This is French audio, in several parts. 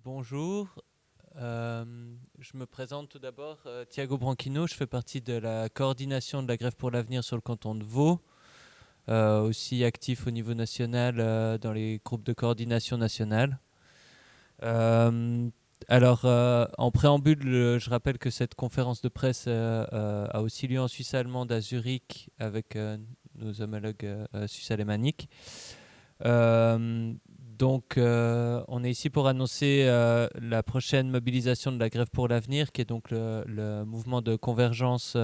Bonjour, je me présente tout d'abord, Thiago Branquino, je fais partie de la coordination de la grève pour l'avenir sur le canton de Vaud, aussi actif au niveau national dans les groupes de coordination nationale. Euh, en préambule, je rappelle que cette conférence de presse a aussi lieu en Suisse allemande à Zurich avec nos homologues suisses alémaniques. On est ici pour annoncer la prochaine mobilisation de la grève pour l'avenir, qui est donc le mouvement de convergence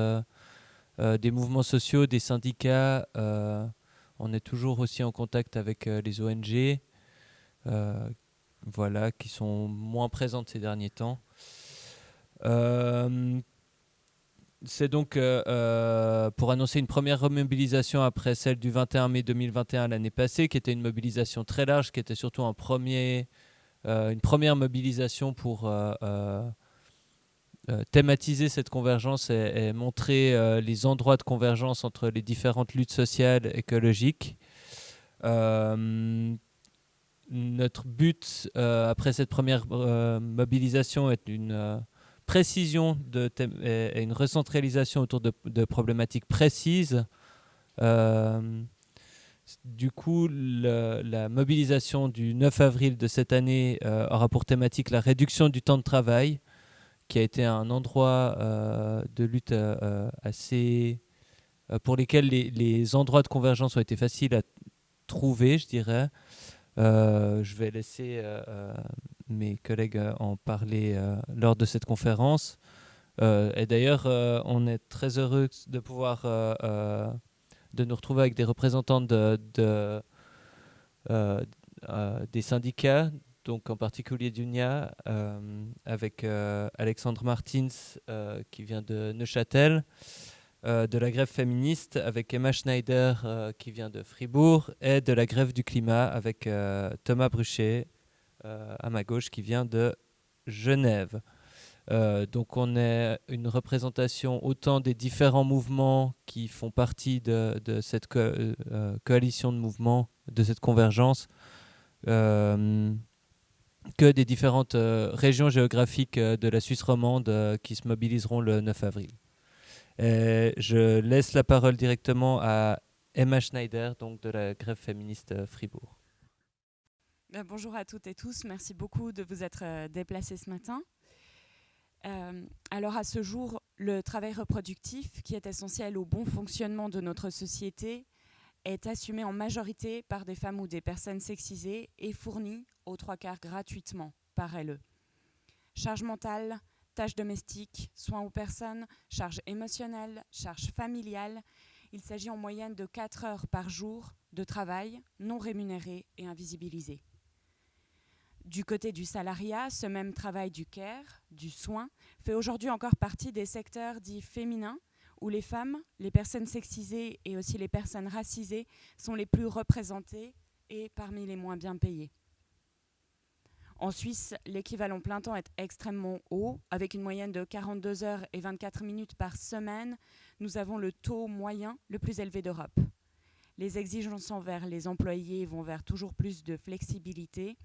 des mouvements sociaux, des syndicats. On est toujours aussi en contact avec les ONG, voilà, qui sont moins présentes ces derniers temps. C'est donc pour annoncer une première remobilisation après celle du 21 mai 2021 l'année passée, qui était une mobilisation très large, qui était surtout une première mobilisation pour thématiser cette convergence et montrer les endroits de convergence entre les différentes luttes sociales écologiques. Notre but après cette première mobilisation est une précision et une recentralisation autour de problématiques précises. Du coup, la mobilisation du 9 avril de cette année aura pour thématique la réduction du temps de travail, qui a été un endroit de lutte assez pour lesquels les endroits de convergence ont été faciles à trouver, je dirais. Je vais laisser mes collègues en parler lors de cette conférence. Et d'ailleurs, on est très heureux de pouvoir de nous retrouver avec des représentants des syndicats, donc en particulier d'UNIA, avec Alexandre Martins qui vient de Neuchâtel, de la grève féministe avec Emma Schneider qui vient de Fribourg, et de la grève du climat avec Thomas Bruchet à ma gauche qui vient de Genève. Donc on est une représentation autant des différents mouvements qui font partie de cette coalition de mouvements, de cette convergence, que des différentes régions géographiques de la Suisse romande qui se mobiliseront le 9 avril. Je laisse la parole directement à Emma Schneider, donc de la grève féministe Fribourg. Bonjour à toutes et tous, merci beaucoup de vous être déplacés ce matin. Alors à ce jour, le travail reproductif, qui est essentiel au bon fonctionnement de notre société, est assumé en majorité par des femmes ou des personnes sexisées et fourni aux 3/4 gratuitement par elles. Charge mentale, tâches domestiques, soins aux personnes, charge émotionnelle, charge familiale. Il s'agit en moyenne de 4 heures par jour de travail non rémunéré et invisibilisé. Du côté du salariat, ce même travail du care, du soin, fait aujourd'hui encore partie des secteurs dits féminins où les femmes, les personnes sexisées et aussi les personnes racisées sont les plus représentées et parmi les moins bien payées. En Suisse, l'équivalent plein temps est extrêmement haut, avec une moyenne de 42 heures et 24 minutes par semaine. Nous avons le taux moyen le plus élevé d'Europe. Les exigences envers les employés vont vers toujours plus de flexibilité.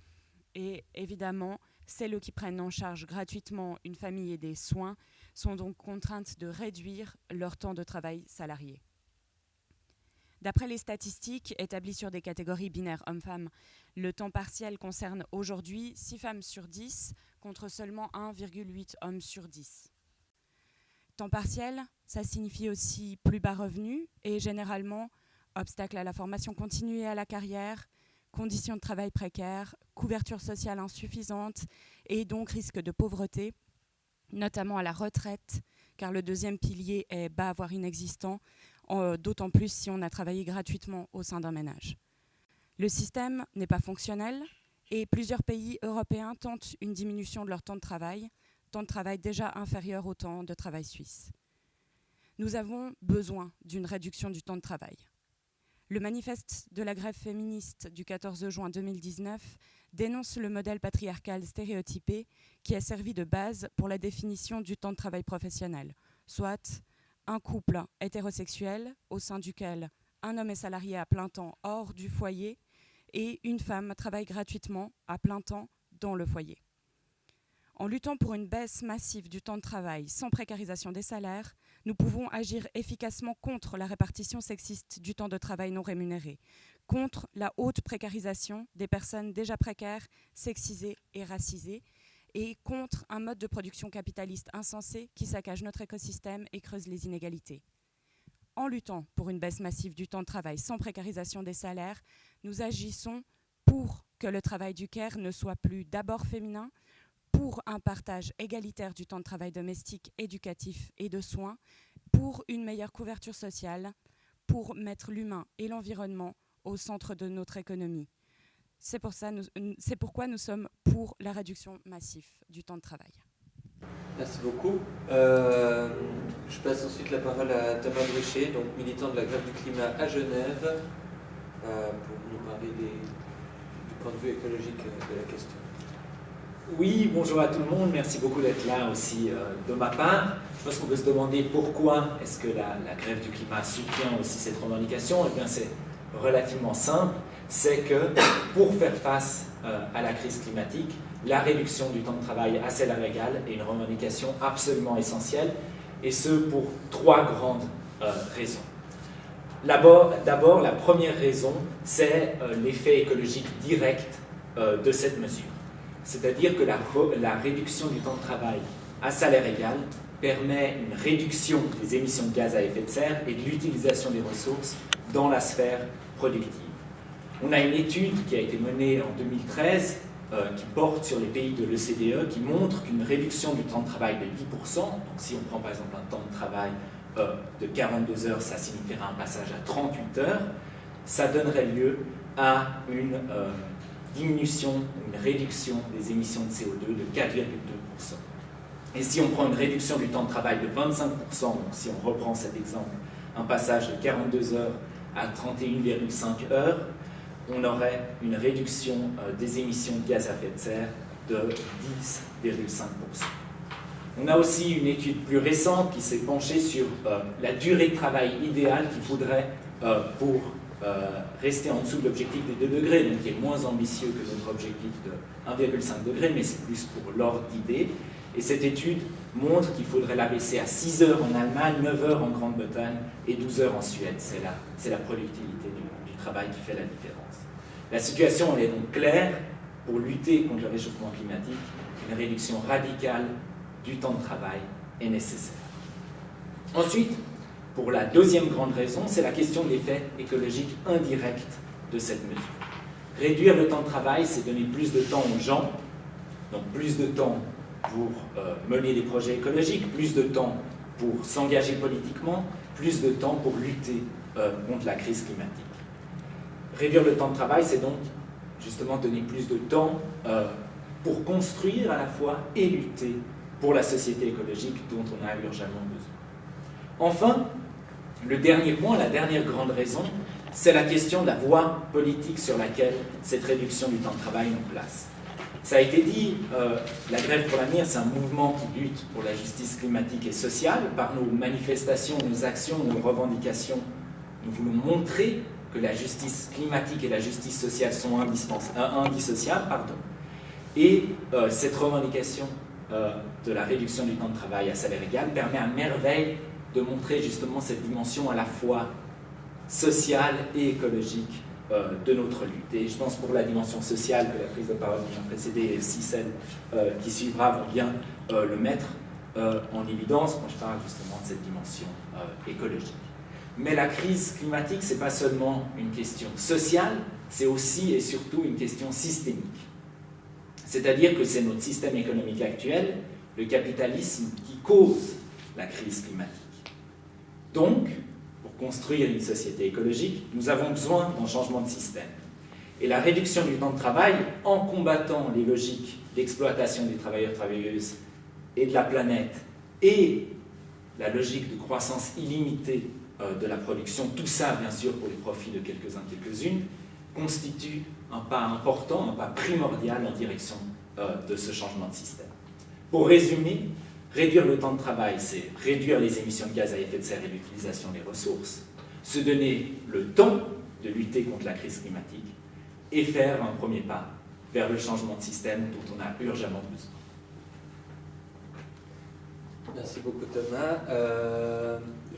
Et évidemment, celles qui prennent en charge gratuitement une famille et des soins sont donc contraintes de réduire leur temps de travail salarié. D'après les statistiques établies sur des catégories binaires hommes-femmes, le temps partiel concerne aujourd'hui 6 femmes sur 10 contre seulement 1,8 hommes sur 10. Temps partiel, ça signifie aussi plus bas revenus et généralement obstacle à la formation continue et à la carrière, conditions de travail précaires, couverture sociale insuffisante et donc risque de pauvreté, notamment à la retraite, car le deuxième pilier est bas voire inexistant, d'autant plus si on a travaillé gratuitement au sein d'un ménage. Le système n'est pas fonctionnel et plusieurs pays européens tentent une diminution de leur temps de travail déjà inférieur au temps de travail suisse. Nous avons besoin d'une réduction du temps de travail. Le manifeste de la grève féministe du 14 juin 2019 dénonce le modèle patriarcal stéréotypé qui a servi de base pour la définition du temps de travail professionnel, soit un couple hétérosexuel au sein duquel un homme est salarié à plein temps hors du foyer et une femme travaille gratuitement à plein temps dans le foyer. En luttant pour une baisse massive du temps de travail sans précarisation des salaires, nous pouvons agir efficacement contre la répartition sexiste du temps de travail non rémunéré, contre la haute précarisation des personnes déjà précaires, sexisées et racisées, et contre un mode de production capitaliste insensé qui saccage notre écosystème et creuse les inégalités. En luttant pour une baisse massive du temps de travail sans précarisation des salaires, nous agissons pour que le travail du care ne soit plus d'abord féminin, pour un partage égalitaire du temps de travail domestique, éducatif et de soins, pour une meilleure couverture sociale, pour mettre l'humain et l'environnement au centre de notre économie. C'est pourquoi nous sommes pour la réduction massive du temps de travail. Merci beaucoup. Je passe ensuite la parole à Thomas Bruchet, donc militant de la grève du climat à Genève, pour nous parler du point de vue écologique de la question. Oui, bonjour à tout le monde, merci beaucoup d'être là aussi de ma part. Je pense qu'on peut se demander pourquoi est-ce que la grève du climat soutient aussi cette revendication. Eh bien, c'est relativement simple, c'est que pour faire face à la crise climatique, la réduction du temps de travail à salaire égal est une revendication absolument essentielle, et ce pour trois grandes raisons. D'abord, la première raison, c'est l'effet écologique direct de cette mesure. C'est-à-dire que la réduction du temps de travail à salaire égal permet une réduction des émissions de gaz à effet de serre et de l'utilisation des ressources dans la sphère productive. On a une étude qui a été menée en 2013 qui porte sur les pays de l'OCDE qui montre qu'une réduction du temps de travail de 10%, donc si on prend par exemple un temps de travail de 42 heures, ça signifierait un passage à 38 heures, ça donnerait lieu à une diminution, une réduction des émissions de CO2 de 4,2%. Et si on prend une réduction du temps de travail de 25%, donc si on reprend cet exemple, un passage de 42 heures à 31,5 heures, on aurait une réduction des émissions de gaz à effet de serre de 10,5%. On a aussi une étude plus récente qui s'est penchée sur la durée de travail idéale qu'il faudrait pour rester en dessous de l'objectif des 2 degrés, donc qui est moins ambitieux que notre objectif de 1,5 degré, mais c'est plus pour l'ordre d'idée. Et cette étude montre qu'il faudrait l'abaisser à 6 heures en Allemagne, 9 heures en Grande-Bretagne et 12 heures en Suède. C'est la productivité du travail qui fait la différence. La situation elle est donc claire. Pour lutter contre le réchauffement climatique, une réduction radicale du temps de travail est nécessaire. Ensuite, pour la deuxième grande raison, c'est la question de l'effet écologique indirect de cette mesure. Réduire le temps de travail, c'est donner plus de temps aux gens, donc plus de temps pour mener des projets écologiques, plus de temps pour s'engager politiquement, plus de temps pour lutter contre la crise climatique. Réduire le temps de travail, c'est donc justement donner plus de temps pour construire à la fois et lutter pour la société écologique dont on a urgemment besoin. Enfin, le dernier point, la dernière grande raison, c'est la question de la voie politique sur laquelle cette réduction du temps de travail nous place. Ça a été dit, la Grève pour l'avenir, c'est un mouvement qui lutte pour la justice climatique et sociale. Par nos manifestations, nos actions, nos revendications, nous voulons montrer que la justice climatique et la justice sociale sont indissociables. Et cette revendication de la réduction du temps de travail à salaire égal permet à merveille de montrer justement cette dimension à la fois sociale et écologique de notre lutte. Et je pense pour la dimension sociale que la prise de parole qui m'a précédé et aussi celle qui suivra vont bien le mettre en évidence quand je parle justement de cette dimension écologique. Mais la crise climatique, ce n'est pas seulement une question sociale, c'est aussi et surtout une question systémique. C'est-à-dire que c'est notre système économique actuel, le capitalisme, qui cause la crise climatique. Donc, pour construire une société écologique, nous avons besoin d'un changement de système. Et la réduction du temps de travail, en combattant les logiques d'exploitation des travailleurs-travailleuses et de la planète, et la logique de croissance illimitée de la production, tout ça bien sûr pour les profits de quelques-uns, quelques-unes, constitue un pas important, un pas primordial en direction de ce changement de système. Pour résumer, réduire le temps de travail, c'est réduire les émissions de gaz à effet de serre et l'utilisation des ressources, se donner le temps de lutter contre la crise climatique et faire un premier pas vers le changement de système dont on a urgemment besoin. Merci beaucoup Thomas.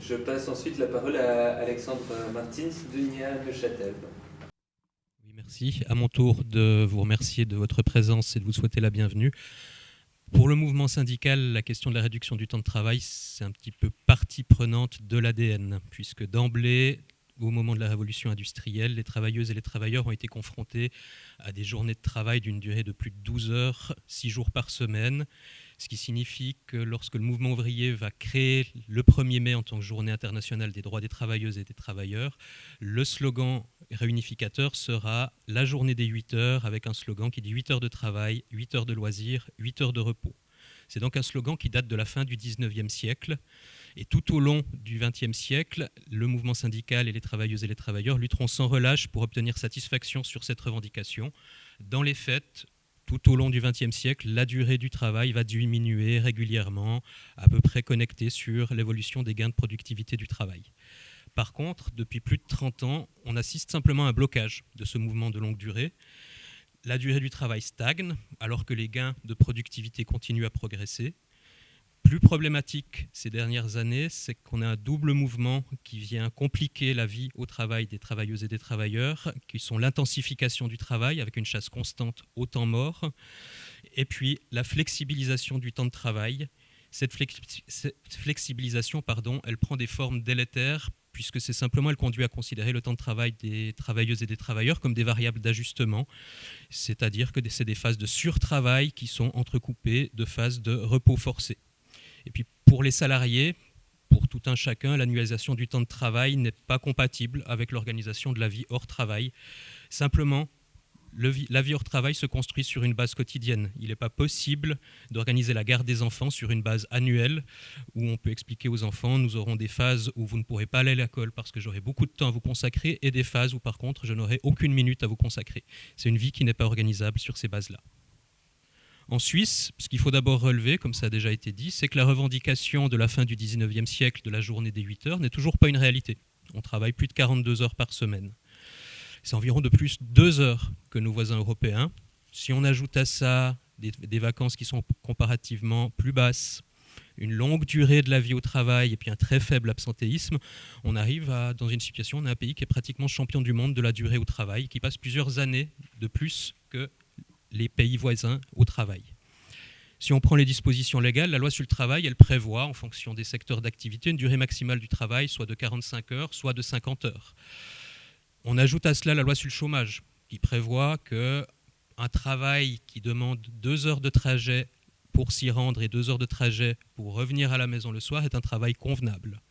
Je passe ensuite la parole à Alexandre Martins d'Unia Neuchâtel. Oui, merci. À mon tour de vous remercier de votre présence et de vous souhaiter la bienvenue. Pour le mouvement syndical, la question de la réduction du temps de travail, c'est un petit peu partie prenante de l'ADN, puisque d'emblée, au moment de la révolution industrielle, les travailleuses et les travailleurs ont été confrontés à des journées de travail d'une durée de plus de 12 heures, 6 jours par semaine, ce qui signifie que lorsque le mouvement ouvrier va créer le 1er mai en tant que journée internationale des droits des travailleuses et des travailleurs, le slogan réunificateur sera la journée des 8 heures, avec un slogan qui dit 8 heures de travail, 8 heures de loisirs, 8 heures de repos. C'est donc un slogan qui date de la fin du 19e siècle. Et tout au long du XXe siècle, le mouvement syndical et les travailleuses et les travailleurs lutteront sans relâche pour obtenir satisfaction sur cette revendication. Dans les faits, tout au long du XXe siècle, la durée du travail va diminuer régulièrement, à peu près connectée sur l'évolution des gains de productivité du travail. Par contre, depuis plus de 30 ans, on assiste simplement à un blocage de ce mouvement de longue durée. La durée du travail stagne, alors que les gains de productivité continuent à progresser. Plus problématique ces dernières années, c'est qu'on a un double mouvement qui vient compliquer la vie au travail des travailleuses et des travailleurs, qui sont l'intensification du travail avec une chasse constante au temps mort, et puis la flexibilisation du temps de travail. Cette flexibilisation, elle prend des formes délétères, puisque c'est simplement, elle conduit à considérer le temps de travail des travailleuses et des travailleurs comme des variables d'ajustement, c'est-à-dire que c'est des phases de surtravail qui sont entrecoupées de phases de repos forcé. Et puis pour les salariés, pour tout un chacun, l'annualisation du temps de travail n'est pas compatible avec l'organisation de la vie hors travail. Simplement, la vie hors travail se construit sur une base quotidienne. Il n'est pas possible d'organiser la garde des enfants sur une base annuelle où on peut expliquer aux enfants, nous aurons des phases où vous ne pourrez pas aller à l'école parce que j'aurai beaucoup de temps à vous consacrer et des phases où par contre je n'aurai aucune minute à vous consacrer. C'est une vie qui n'est pas organisable sur ces bases-là. En Suisse, ce qu'il faut d'abord relever, comme ça a déjà été dit, c'est que la revendication de la fin du 19e siècle de la journée des 8 heures n'est toujours pas une réalité. On travaille plus de 42 heures par semaine. C'est environ de plus 2 heures que nos voisins européens. Si on ajoute à ça des vacances qui sont comparativement plus basses, une longue durée de la vie au travail et puis un très faible absentéisme, on arrive dans une situation, on a un pays qui est pratiquement champion du monde de la durée au travail, qui passe plusieurs années de plus que les pays voisins au travail. Si on prend les dispositions légales, la loi sur le travail, elle prévoit, en fonction des secteurs d'activité, une durée maximale du travail, soit de 45 heures, soit de 50 heures. On ajoute à cela la loi sur le chômage, qui prévoit qu'un travail qui demande 2 heures de trajet pour s'y rendre et 2 heures de trajet pour revenir à la maison le soir est un travail convenable.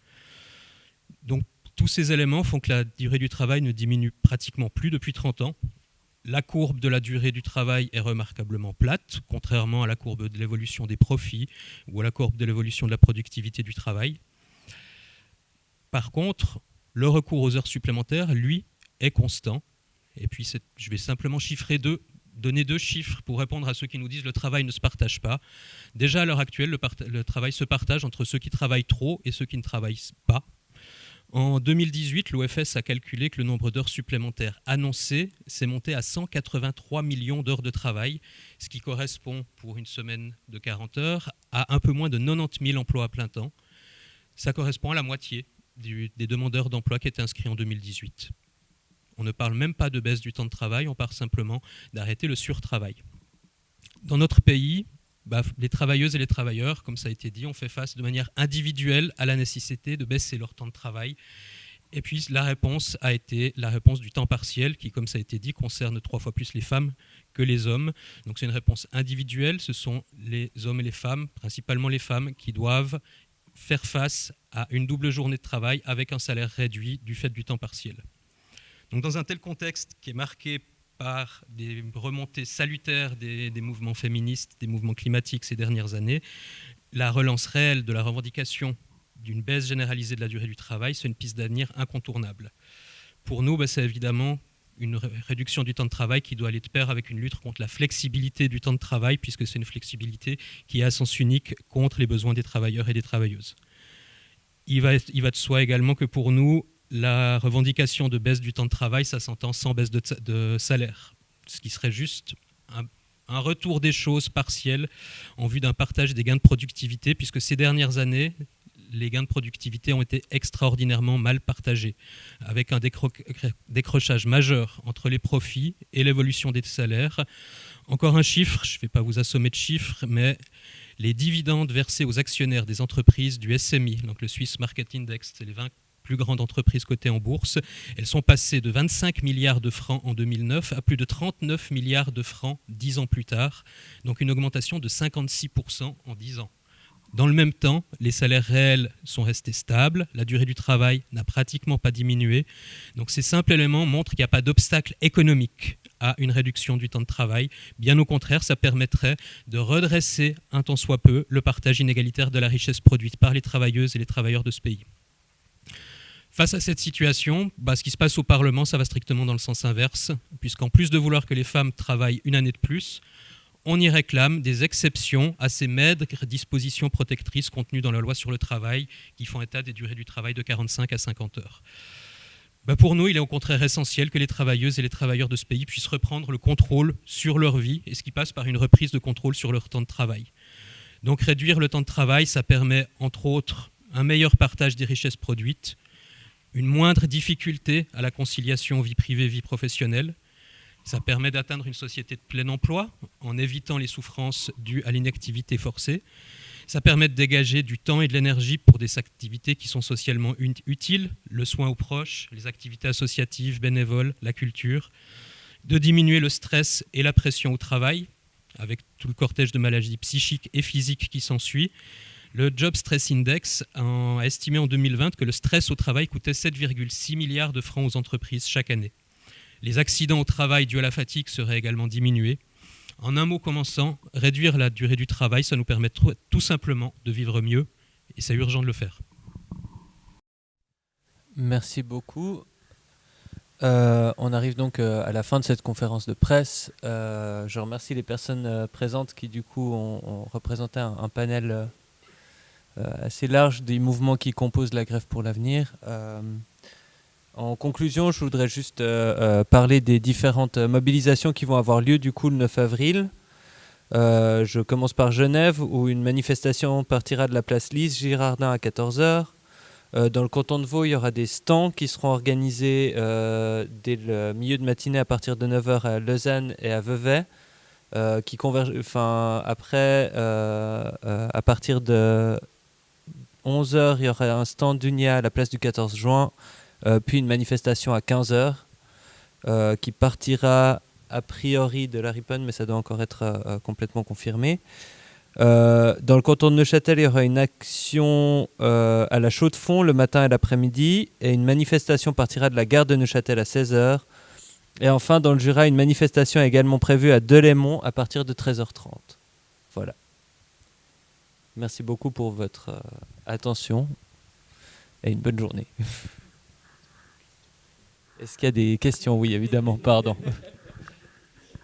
Donc tous ces éléments font que la durée du travail ne diminue pratiquement plus depuis 30 ans. La courbe de la durée du travail est remarquablement plate, contrairement à la courbe de l'évolution des profits ou à la courbe de l'évolution de la productivité du travail. Par contre, le recours aux heures supplémentaires, lui, est constant. Et puis, je vais simplement donner 2 chiffres pour répondre à ceux qui nous disent que le travail ne se partage pas. Déjà, à l'heure actuelle, le travail se partage entre ceux qui travaillent trop et ceux qui ne travaillent pas. En 2018, l'OFS a calculé que le nombre d'heures supplémentaires annoncées s'est monté à 183 millions d'heures de travail, ce qui correspond pour une semaine de 40 heures à un peu moins de 90 000 emplois à plein temps. Ça correspond à la moitié des demandeurs d'emploi qui étaient inscrits en 2018. On ne parle même pas de baisse du temps de travail, on parle simplement d'arrêter le surtravail. Dans notre pays, les travailleuses et les travailleurs, comme ça a été dit, ont fait face de manière individuelle à la nécessité de baisser leur temps de travail. Et puis la réponse a été la réponse du temps partiel qui, comme ça a été dit, concerne 3 fois plus les femmes que les hommes. Donc c'est une réponse individuelle, ce sont les hommes et les femmes, principalement les femmes, qui doivent faire face à une double journée de travail avec un salaire réduit du fait du temps partiel. Donc dans un tel contexte qui est marqué par des remontées salutaires des mouvements féministes, des mouvements climatiques ces dernières années, la relance réelle de la revendication d'une baisse généralisée de la durée du travail, c'est une piste d'avenir incontournable. Pour nous, c'est évidemment une réduction du temps de travail qui doit aller de pair avec une lutte contre la flexibilité du temps de travail, puisque c'est une flexibilité qui est à sens unique contre les besoins des travailleurs et des travailleuses. Il va de soi également que pour nous, la revendication de baisse du temps de travail, ça s'entend sans baisse de salaire, ce qui serait juste un retour des choses partiel en vue d'un partage des gains de productivité, puisque ces dernières années, les gains de productivité ont été extraordinairement mal partagés, avec un décrochage majeur entre les profits et l'évolution des salaires. Encore un chiffre, je ne vais pas vous assommer de chiffres, mais les dividendes versés aux actionnaires des entreprises du SMI, donc le Swiss Market Index, c'est les 20 plus grandes entreprises cotées en bourse, elles sont passées de 25 milliards de francs en 2009 à plus de 39 milliards de francs 10 ans plus tard, donc une augmentation de 56% en 10 ans. Dans le même temps, les salaires réels sont restés stables, la durée du travail n'a pratiquement pas diminué. Donc ces simples éléments montrent qu'il n'y a pas d'obstacle économique à une réduction du temps de travail. Bien au contraire, ça permettrait de redresser un tant soit peu le partage inégalitaire de la richesse produite par les travailleuses et les travailleurs de ce pays. Face à cette situation, ce qui se passe au Parlement, ça va strictement dans le sens inverse, puisqu'en plus de vouloir que les femmes travaillent une année de plus, on y réclame des exceptions à ces maigres dispositions protectrices contenues dans la loi sur le travail qui font état des durées du travail de 45 à 50 heures. Pour nous, il est au contraire essentiel que les travailleuses et les travailleurs de ce pays puissent reprendre le contrôle sur leur vie, et ce qui passe par une reprise de contrôle sur leur temps de travail. Donc réduire le temps de travail, ça permet entre autres un meilleur partage des richesses produites, une moindre difficulté à la conciliation vie privée-vie professionnelle. Ça permet d'atteindre une société de plein emploi en évitant les souffrances dues à l'inactivité forcée. Ça permet de dégager du temps et de l'énergie pour des activités qui sont socialement utiles, le soin aux proches, les activités associatives, bénévoles, la culture, de diminuer le stress et la pression au travail, avec tout le cortège de maladies psychiques et physiques qui s'ensuit. Le Job Stress Index a estimé en 2020 que le stress au travail coûtait 7,6 milliards de francs aux entreprises chaque année. Les accidents au travail dus à la fatigue seraient également diminués. En un mot commençant, réduire la durée du travail, ça nous permet tout simplement de vivre mieux, et c'est urgent de le faire. Merci beaucoup. On arrive donc à la fin de cette conférence de presse. Je remercie les personnes présentes qui du coup ont représenté un panel assez large des mouvements qui composent la grève pour l'avenir. En conclusion, je voudrais juste parler des différentes mobilisations qui vont avoir lieu du coup le 9 avril. Je commence par Genève où une manifestation partira de la place Lise Girardin à 14h. Dans le canton de Vaud, il y aura des stands qui seront organisés dès le milieu de matinée à partir de 9h à Lausanne et à Vevey. Qui convergent, après, à partir de 11h, il y aura un stand d'Unia à la place du 14 juin. Puis une manifestation à 15h qui partira a priori de la Riponne, mais ça doit encore être complètement confirmé. Dans le canton de Neuchâtel, il y aura une action à la Chaux-de-Fonds le matin et l'après-midi, et une manifestation partira de la gare de Neuchâtel à 16h. Et enfin, dans le Jura, une manifestation est également prévue à Delémont à partir de 13h30. Voilà. Merci beaucoup pour votre attention et une bonne journée. Est-ce qu'il y a des questions? Oui, évidemment, pardon.